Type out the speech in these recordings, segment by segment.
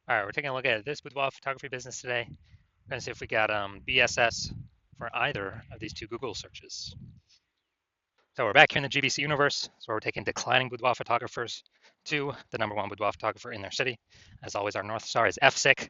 All right, we're taking a look at this boudoir photography business today. We're going to see if we got BSS for either of these two Google searches. So we're back here in the GBC universe. So we're taking declining boudoir photographers to the number one boudoir photographer in their city. As always, our North Star is FSIC,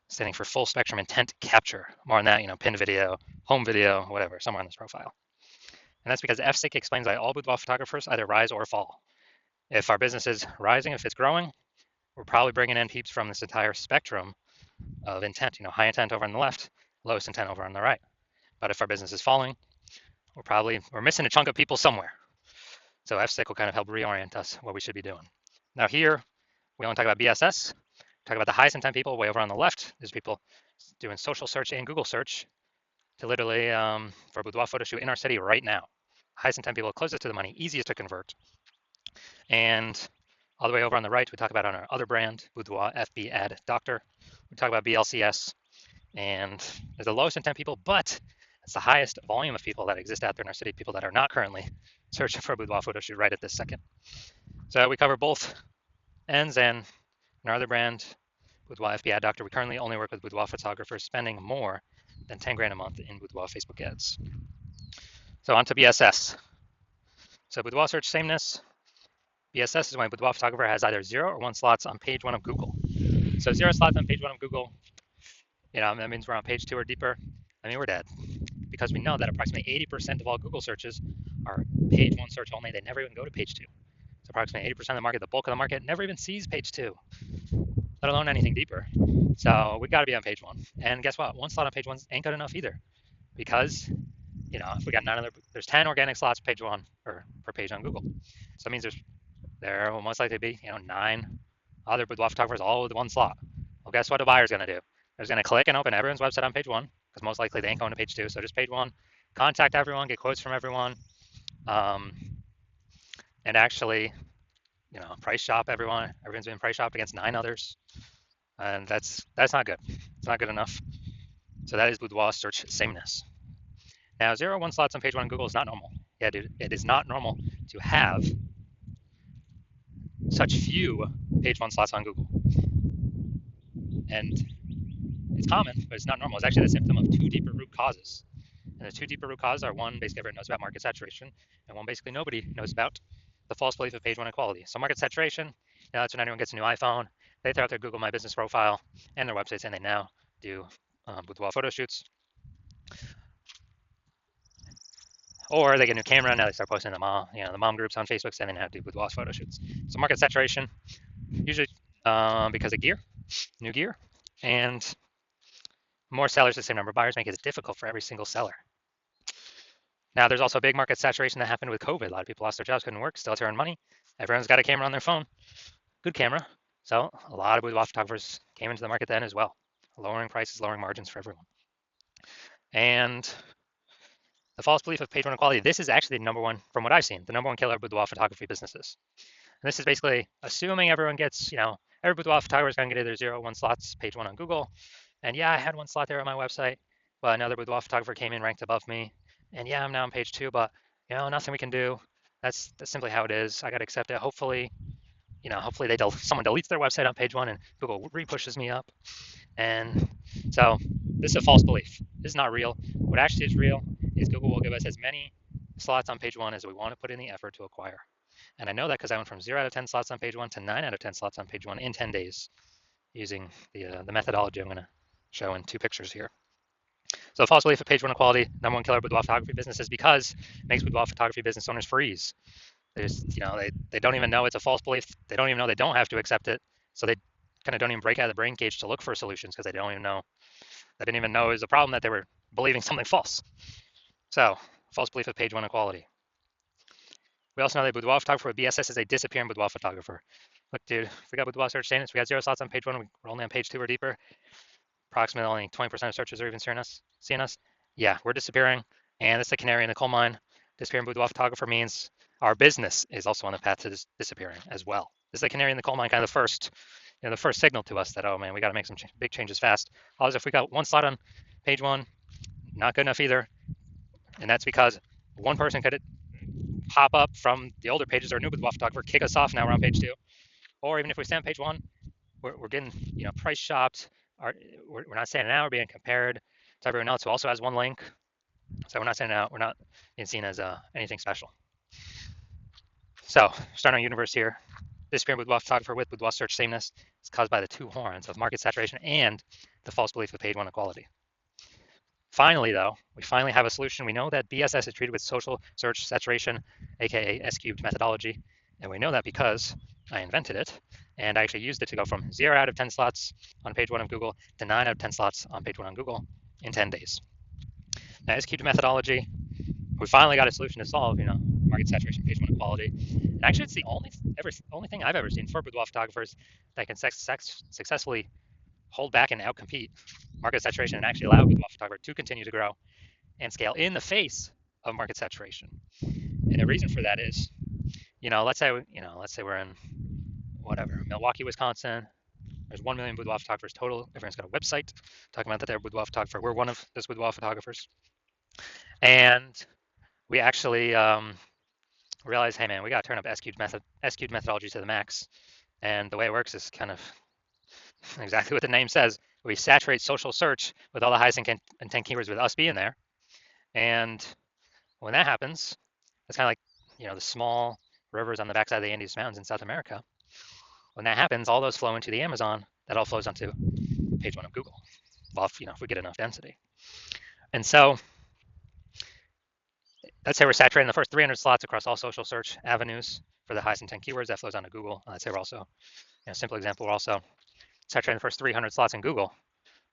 standing for full spectrum intent capture. More on that, pinned video, home video, whatever, somewhere on this profile. And that's because FSIC explains why all boudoir photographers either rise or fall. If our business is rising, if it's growing, we're probably bringing in peeps from this entire spectrum of intent, high intent over on the left, lowest intent over on the right. But if our business is falling, we're missing a chunk of people somewhere. So FSIC will kind of help reorient us what we should be doing. Now here, we only talk about BSS, talk about the highest intent people way over on the left. There's people doing social search and Google search to literally for a boudoir photo shoot in our city right now. Highest intent people closest to the money, easiest to convert. And all the way over on the right, we talk about on our other brand, Boudoir FB Ad Doctor. We talk about BLCS, and there's the lowest intent people, but it's the highest volume of people that exist out there in our city, people that are not currently searching for a boudoir photo shoot right at this second. So we cover both ends, and in our other brand, Boudoir FB Ad Doctor, we currently only work with boudoir photographers spending more than 10 grand a month in boudoir Facebook ads. So on to BSS. So boudoir search sameness. BSS is when a boudoir photographer has either 0 or 1 slots on page 1 of Google. So 0 slots on page 1 of Google, that means we're on page 2 or deeper. We're dead, because we know that approximately 80% of all Google searches are page 1 search only. They never even go to page 2. So approximately 80% of the market, the bulk of the market, never even sees page 2, let alone anything deeper. So we got to be on page 1. And guess what? 1 slot on page 1 ain't good enough either, because if we got there's 10 organic slots page 1 or per page on Google. So that means there will most likely be 9 other boudoir photographers all with 1 slot. Well, guess what a buyer's going to do? They're going to click and open everyone's website on page 1, because most likely they ain't going to page 2. So just page 1, contact everyone, get quotes from everyone, and actually, price shop everyone. Everyone's been price shopped against 9 others, and that's not good. It's not good enough. So that is boudoir search sameness. Now, 0 1 slots on page 1 on Google is not normal. Yeah, dude, it is not normal to have such few page 1 slots on Google. And it's common, but it's not normal. It's actually the symptom of 2 deeper root causes. And the 2 deeper root causes are, one, basically everyone knows about market saturation, and one, basically nobody knows about the false belief of page 1 equality. So market saturation, that's when anyone gets a new iPhone, they throw out their Google My Business profile and their websites, and they now do boudoir photo shoots. Or they get a new camera, and now they start posting the mom groups on Facebook saying they know how to do boudoir photo shoots. So market saturation, usually because of new gear, and more sellers, the same number of buyers, make it difficult for every single seller. Now, there's also a big market saturation that happened with COVID. A lot of people lost their jobs, couldn't work, still earning money. Everyone's got a camera on their phone, good camera. So a lot of boudoir photographers came into the market then as well, lowering prices, lowering margins for everyone. And the false belief of page 1 equality, this is actually the number one, from what I've seen, the number one killer of boudoir photography businesses. And this is basically assuming everyone gets, every boudoir photographer is going to get either 0 or 1 slots, page 1 on Google. And yeah, I had 1 slot there on my website, but another boudoir photographer came in, ranked above me. And yeah, I'm now on page 2, but nothing we can do. That's simply how it is. I got to accept it. Hopefully, hopefully someone deletes their website on page 1 and Google repushes me up. And so this is a false belief. This is not real. What actually is real is Google will give us as many slots on page 1 as we want to put in the effort to acquire. And I know that because I went from 0 out of 10 slots on page 1 to 9 out of 10 slots on page 1 in 10 days using the methodology I'm going to show in 2 pictures here. So false belief of page 1 equality, number one killer of boudoir photography business, is because it makes boudoir photography business owners freeze. They don't even know it's a false belief. They don't even know they don't have to accept it. So they kind of don't even break out of the brain cage to look for solutions, because they don't even know. They didn't even know it was a problem that they were believing something false. So false belief of page 1 equality. We also know that boudoir photographer with BSS is a disappearing boudoir photographer. Look, dude, if we got boudoir search sameness, we got 0 slots on page 1, we're only on page 2 or deeper. Approximately only 20% of searchers are even seeing us. Yeah, we're disappearing, and it's the canary in the coal mine. Disappearing boudoir photographer means our business is also on the path to disappearing as well. This is the canary in the coal mine, kind of the first signal to us that, oh man, we got to make some big changes fast. Otherwise, if we got 1 slot on page 1, not good enough either. And that's because one person could pop up from the older pages or a new boudoir photographer, kick us off, now we're on page 2. Or even if we stay on page 1, we're getting, price shopped. We're not standing out. We're being compared to everyone else who also has one link. So we're not standing out. We're not being seen as anything special. So starting our universe here. This disappearing boudoir photographer with boudoir search sameness is caused by the two horns of market saturation and the false belief of page one equality. Finally, though, we finally have a solution. We know that BSS is treated with social search saturation, aka S-cubed methodology, and we know that because I invented it, and I actually used it to go from 0 out of 10 slots on page one of Google to 9 out of 10 slots on page one on Google in 10 days. Now, S-cubed methodology, we finally got a solution to solve, market saturation, page one equality. And actually, it's the only thing I've ever seen for boudoir photographers that can successfully hold back and outcompete market saturation and actually allow boudoir photographer to continue to grow and scale in the face of market saturation. And the reason for that is, let's say we're in Milwaukee, Wisconsin. There's 1 million boudoir photographers total. Everyone's got a website talking about that they're a boudoir photographer. We're one of those boudoir photographers. And we actually realize, hey man, we got to turn up S-cubed methodology to the max. And the way it works is kind of exactly what the name says. We saturate social search with all the highest intent keywords with us being there. And when that happens, it's kind of like, the small rivers on the backside of the Andes Mountains in South America. When that happens, all those flow into the Amazon. That all flows onto page one of Google, if we get enough density. And so let's say we're saturating the first 300 slots across all social search avenues for the highest intent keywords. That flows onto Google. Let's say we're also, simple example, we're also saturating the first 300 slots in Google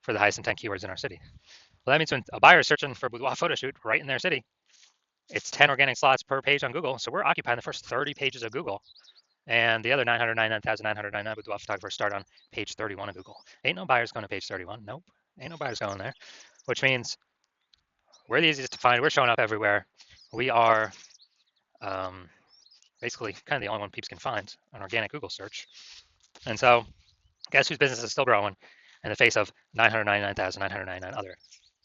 for the highest intent keywords in our city. Well, that means when a buyer is searching for boudoir photo shoot right in their city, it's 10 organic slots per page on Google. So we're occupying the first 30 pages of Google. And the other 999,999 boudoir photographers start on page 31 of Google. Ain't no buyers going to page 31. Nope. Ain't no buyers going there. Which means we're the easiest to find. We're showing up everywhere. We are basically kind of the only one peeps can find on organic Google search. And so guess whose business is still growing in the face of 999,999 other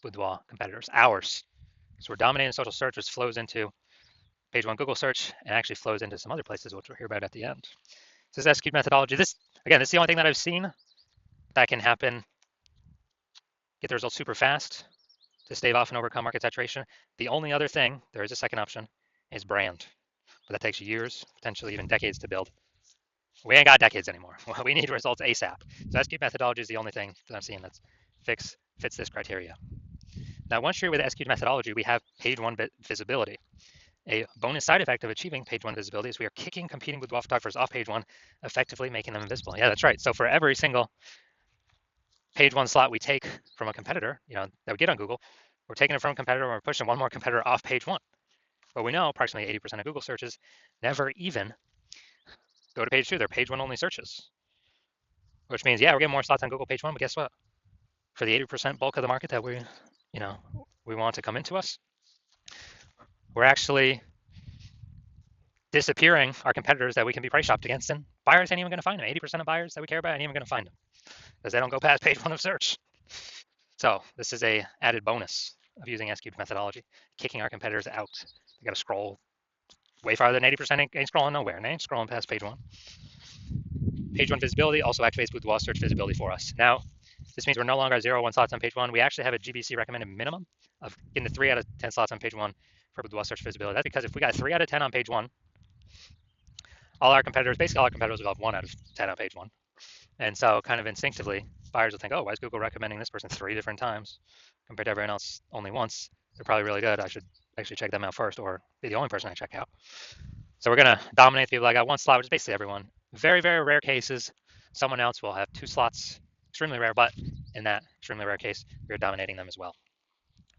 boudoir competitors? Ours. So we're dominating social search, which flows into page one Google search and actually flows into some other places, which we'll hear about at the end. This is S-cubed methodology. This is the only thing that I've seen that can happen, get the results super fast to stave off and overcome market saturation. The only other thing, there is a second option, is brand. But that takes years, potentially even decades to build. We ain't got decades anymore. We need results ASAP. So S-cubed methodology is the only thing that I'm seeing that fits this criteria. Now, once you're with S-cubed methodology, we have page one visibility. A bonus side effect of achieving page one visibility is we are kicking competing boudoir photographers off page one, effectively making them invisible. Yeah, that's right. So for every single page one slot we take from a competitor, that we get on Google, we're taking it from a competitor and we're pushing one more competitor off page one. But we know approximately 80% of Google searches never even go to page two. They're page one only searches, which means, yeah, we're getting more slots on Google page one, but guess what? For the 80% bulk of the market that we want to come into us, we're actually disappearing our competitors that we can be price shopped against, and buyers ain't even going to find them. 80% of buyers that we care about ain't even going to find them because they don't go past page one of search. So this is a added bonus of using S-cubed methodology, kicking our competitors out. They got to scroll way farther than 80%, ain't scrolling nowhere, and ain't scrolling past page one. Page one visibility also activates boudoir search visibility for us. Now, this means we're no longer at 0 1 slots on page one. We actually have a GBC recommended minimum of getting to 3 out of 10 slots on page one for boudoir search visibility. That's because if we got 3 out of 10 on page one, basically all our competitors will have 1 out of 10 on page one. And so kind of instinctively, buyers will think, oh, why is Google recommending this person 3 different times compared to everyone else only once? They're probably really good. I should actually check them out first or be the only person I check out. So we're going to dominate people that got 1 slot, which is basically everyone. Very, very rare cases, someone else will have 2 slots. Extremely rare, but in that extremely rare case, we're dominating them as well.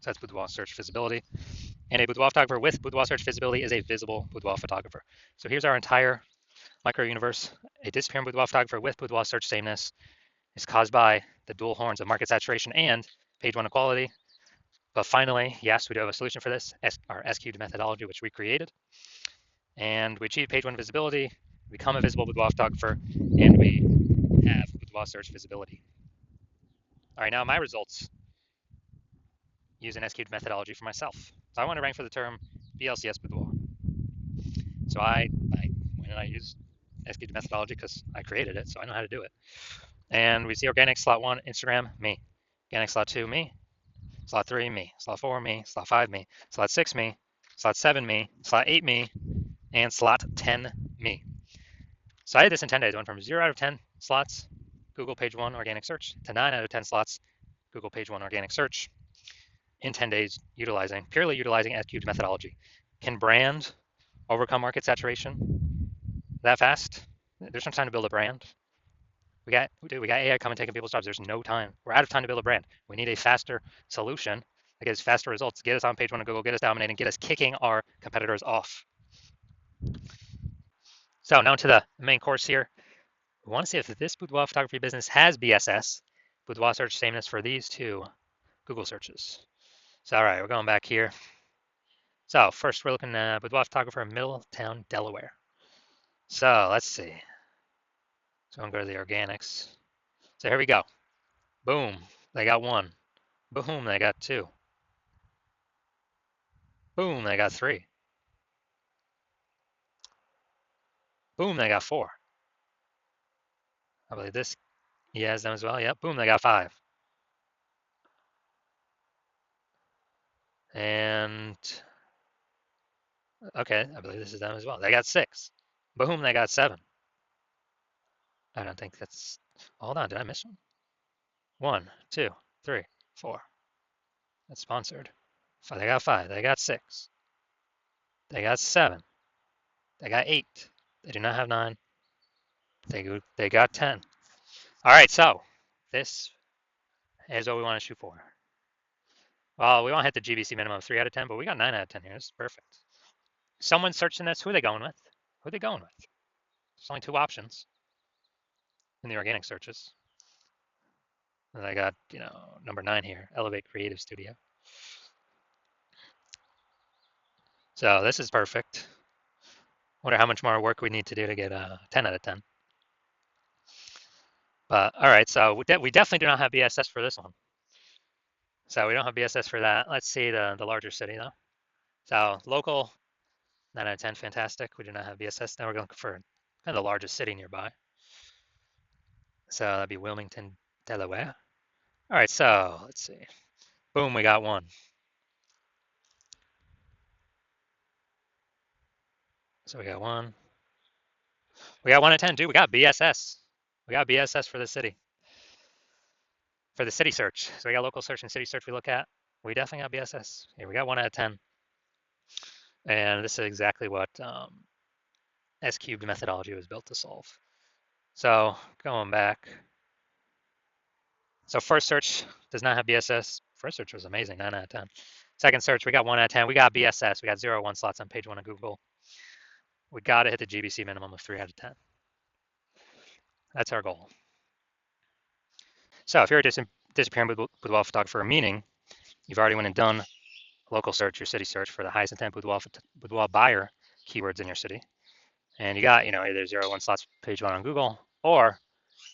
So that's boudoir search visibility. And a boudoir photographer with boudoir search visibility is a visible boudoir photographer. So here's our entire micro universe. A disappearing boudoir photographer with boudoir search sameness is caused by the dual horns of market saturation and page one equality. But finally, yes, we do have a solution for this, our S-cubed methodology, which we created. And we achieve page one visibility, become a visible boudoir photographer, and we have boudoir search visibility. All right, now my results use an S-cubed methodology for myself. So I want to rank for the term BLCS boudoir. So I use S-cubed methodology because I created it, so I know how to do it. And we see organic, slot 1, Instagram, me. Organic, slot 2, me. Slot 3, me. Slot 4, me. Slot 5, me. Slot 6, me. Slot 7, me. Slot 8, me. And slot 10, me. So I did this in 10 days. Went from 0 out of 10 slots, Google page 1 organic search, to 9 out of 10 slots, Google page 1 organic search in 10 days, purely utilizing S-cubed methodology. Can brand overcome market saturation that fast? There's no time to build a brand. We got AI coming taking people's jobs. There's no time. We're out of time to build a brand. We need a faster solution that gives faster results, get us on page 1 of Google, get us dominating, get us kicking our competitors off. So now to the main course here. We want to see if this boudoir photography business has BSS, boudoir search sameness, for these two Google searches. So all right, we're going back here. So first we're looking at boudoir photographer in Middletown, Delaware. So let's see. So I'm going to go to the organics. So here we go. Boom, they got 1. Boom, they got 2. Boom, they got 3. Boom, they got 4. I believe this he has them as well. Yep, boom, they got 5. And okay, I believe this is them as well. They got 6. Boom, they got 7. I don't think that's, hold on, did I miss one? 1, 2, 3, 4. That's sponsored. They got 5. They got 6. They got 7. They got 8. They do not have 9. They got 10. All right, so this is what we want to shoot for. Well, we won't hit the GBC minimum of 3 out of 10, but we got 9 out of 10 here. This is perfect. Someone searching this. Who are they going with? Who are they going with? There's only 2 options in the organic searches. And I got, number 9 here, Elevate Creative Studio. So this is perfect. Wonder how much more work we need to do to get a 10 out of 10. But all right, so we definitely do not have BSS for this one. So we don't have BSS for that. Let's see the larger city though. So local, 9 out of 10, fantastic. We do not have BSS. Now we're going for kind of the largest city nearby. So that'd be Wilmington, Delaware. All right, so let's see. Boom, we got 1. So we got 1. We got 1 out of 10, dude. We got BSS. We got BSS for the city. For the city search. So we got local search and city search we look at. We definitely got BSS. Here we got 1 out of 10. And this is exactly what S-cubed methodology was built to solve. So going back. So first search does not have BSS. First search was amazing, 9 out of 10. Second search, we got 1 out of 10. We got BSS. We got 0, 1 slots on page 1 of Google. We got to hit the GBC minimum of 3 out of 10. That's our goal. So if you're a disappearing boudoir photographer, meaning you've already went and done local search, your city search for the highest intent boudoir buyer keywords in your city, and you got either 0, 1 slots page 1 on Google, or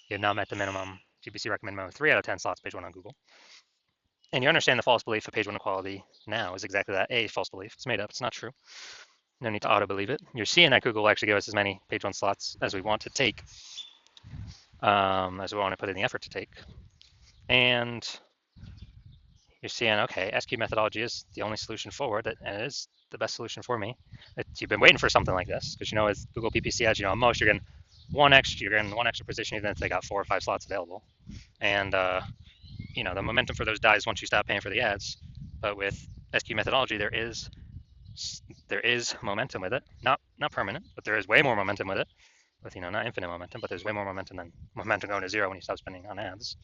you have now met the minimum GBC recommend minimum 3 out of 10 slots page 1 on Google, and you understand the false belief of page 1 equality now is exactly that, a false belief. It's made up. It's not true. No need to auto believe it. You're seeing that Google will actually give us as many page 1 slots as we want to take, as we want to put in the effort to take, and you're seeing, okay, S-cubed methodology is the only solution forward, and it is the best solution for me. You've been waiting for something like this, because as Google PPC ads, at most you're getting one extra position, even if they got 4 or 5 slots available. And the momentum for those dies once you stop paying for the ads. But with S-cubed methodology, there is momentum with it. Not permanent, but there is way more momentum with it. With not infinite momentum, but there's way more momentum than momentum going to 0 when you stop spending on ads.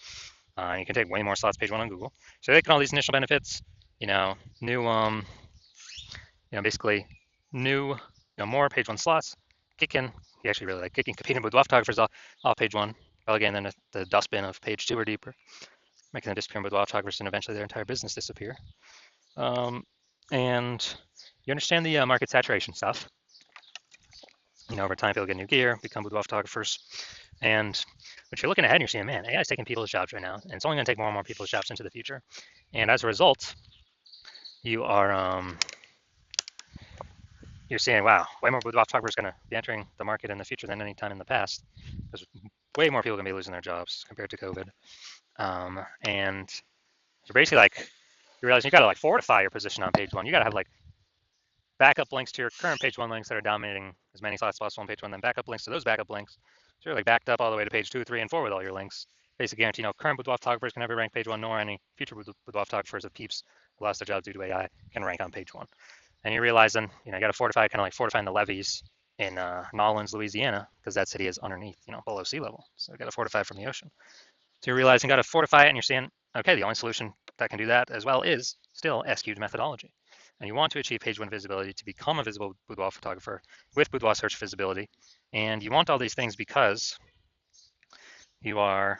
You can take way more slots page 1 on Google. So taking all these initial benefits, new, basically new, more page 1 slots, kicking. You actually really like kicking, competing with photographers off page 1, relegating them to the dustbin of page 2 or deeper, making them disappear with photographers, and eventually their entire business disappear. And you understand the market saturation stuff. Over time, people get new gear, become boudoir photographers, and but you're looking ahead and you're seeing, man, AI is taking people's jobs right now, and it's only going to take more and more people's jobs into the future. And as a result, you are you're seeing, wow, way more boudoir photographers going to be entering the market in the future than any time in the past, because way more people are going to be losing their jobs compared to COVID. And you're basically like, you realize you got to like fortify your position on page one. You got to have like backup links to your current page one links that are dominating as many slots as possible on page one, then backup links to those backup links. So you're like backed up all the way to page 2, 3, and 4 with all your links. Basically guarantee current boudoir photographers can never rank page one, nor any future boudoir photographers of peeps who lost their jobs due to AI can rank on page one. And you realize then, you got to fortify, kind of like fortifying the levees in Nolens, Louisiana, because that city is underneath, below sea level. So you got to fortify from the ocean. So you realize you got to fortify it, and you're seeing, okay, the only solution that can do that as well is still S-cubed methodology. And you want to achieve page one visibility to become a visible boudoir photographer with boudoir search visibility. And you want all these things because you are,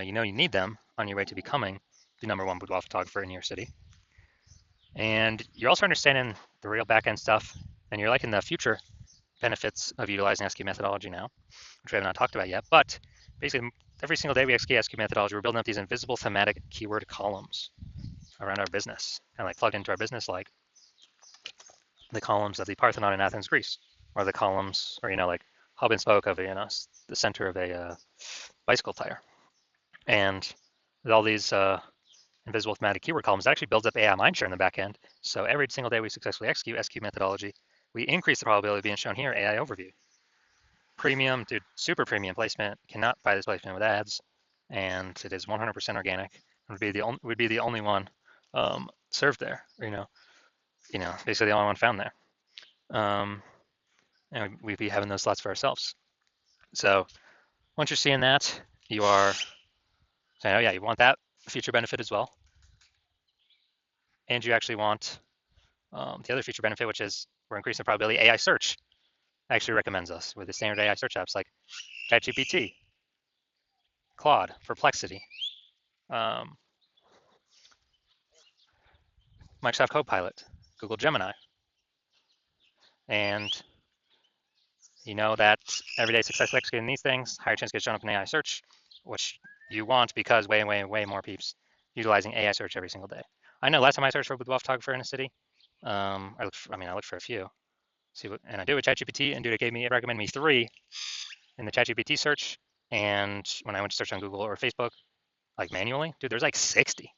you need them on your way to becoming the #1 boudoir photographer in your city. And you're also understanding the real back-end stuff, and you're liking the future benefits of utilizing S-cubed methodology now, which we have not talked about yet. But basically, every single day we execute S-cubed methodology, we're building up these invisible thematic keyword columns around our business, kind of like plugged into our business, like the columns of the Parthenon in Athens, Greece, or the columns, or like hub and spoke of the center of a bicycle tire. And with all these invisible thematic keyword columns, that actually builds up AI mindshare in the back end. So every single day we successfully execute S-cubed methodology, we increase the probability of being shown here, AI overview. Premium, dude, super premium placement, cannot buy this placement with ads, and it is 100% organic. Would be the only one served there, basically the only one found there. And we'd be having those slots for ourselves. So once you're seeing that, you are saying, oh yeah, you want that feature benefit as well. And you actually want the other feature benefit, which is we're increasing the probability AI search actually recommends us with the standard AI search apps like ChatGPT, Claude, Perplexity, Microsoft Copilot, Google Gemini. And you know that everyday successfully executing these things, higher chance to get shown up in AI search, which you want because way more peeps utilizing AI search every single day. I know last time I searched for a boudoir photographer in a city, I looked for a few. And I did with ChatGPT, and dude, it recommended me 3 in the ChatGPT search. And when I went to search on Google or Facebook, like manually, dude, there's like 60. I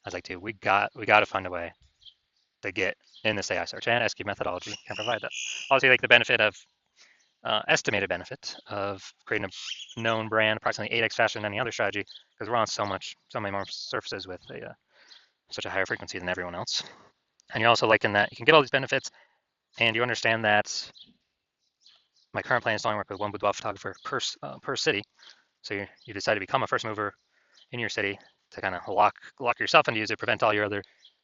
was like, dude, we got to find a way to get in this AI search, and S-cubed methodology can provide that. Obviously, like the benefit of estimated benefit of creating a known brand approximately 8x faster than any other strategy, because we're on so many more surfaces with such a higher frequency than everyone else. And you're also liking that you can get all these benefits, and you understand that my current plan is to only work with one boudoir photographer per city. So you decide to become a first mover in your city to kind of lock yourself into use it, prevent all your other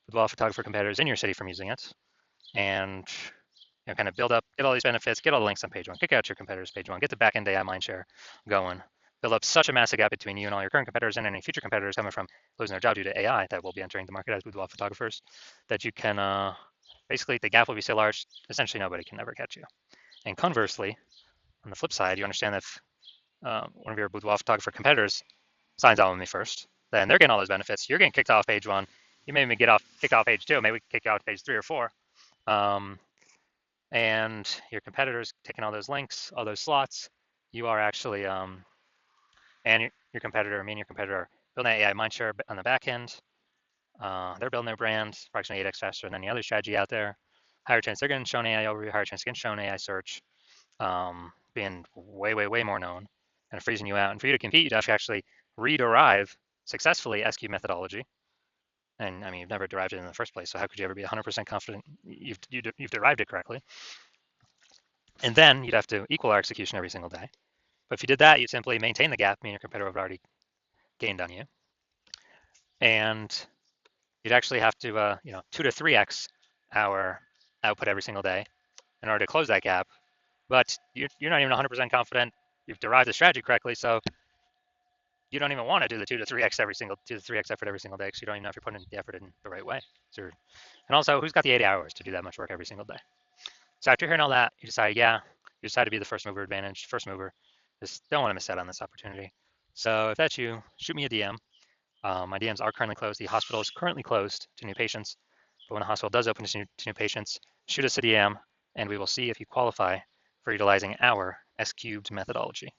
boudoir photographer competitors in your city from using it, and kind of build up, get all these benefits, get all the links on page one, kick out your competitors page one, get the back-end AI mindshare going, build up such a massive gap between you and all your current competitors and any future competitors coming from losing their job due to AI that will be entering the market as boudoir photographers, that you can, basically the gap will be so large, essentially nobody can ever catch you. And conversely, on the flip side, you understand that if one of your boudoir photographer competitors signs on with me first, then they're getting all those benefits. You're getting kicked off page one. You may even kicked off page 2. Maybe we kick you out to page 3 or 4. And your competitors taking all those links, all those slots. You are actually, and your competitor, me and your competitor are building that AI mindshare on the back end. They're building their brand approximately 8x faster than any other strategy out there. Higher chance they're getting shown AI overview, higher chance getting shown AI search, being way more known, and freezing you out. And for you to compete, you'd have to actually rederive successfully S-cubed methodology. And I mean, you've never derived it in the first place, so how could you ever be 100% confident you've derived it correctly? And then you'd have to equal our execution every single day. But if you did that, you'd simply maintain the gap, meaning your competitor would already gained on you. And you'd actually have to, 2 to 3x our output every single day in order to close that gap. But you're not even 100% confident you've derived the strategy correctly, so you don't even want to do the 2 to 3x effort every single day, because you don't even know if you're putting the effort in the right way. And also, who's got the 80 hours to do that much work every single day? So after hearing all that, you decide to be the first mover advantage, first mover. Just don't want to miss out on this opportunity. So if that's you, shoot me a DM. My DMs are currently closed. The hospital is currently closed to new patients, but when the hospital does open to new patients, shoot us a DM, and we will see if you qualify for utilizing our S-cubed methodology.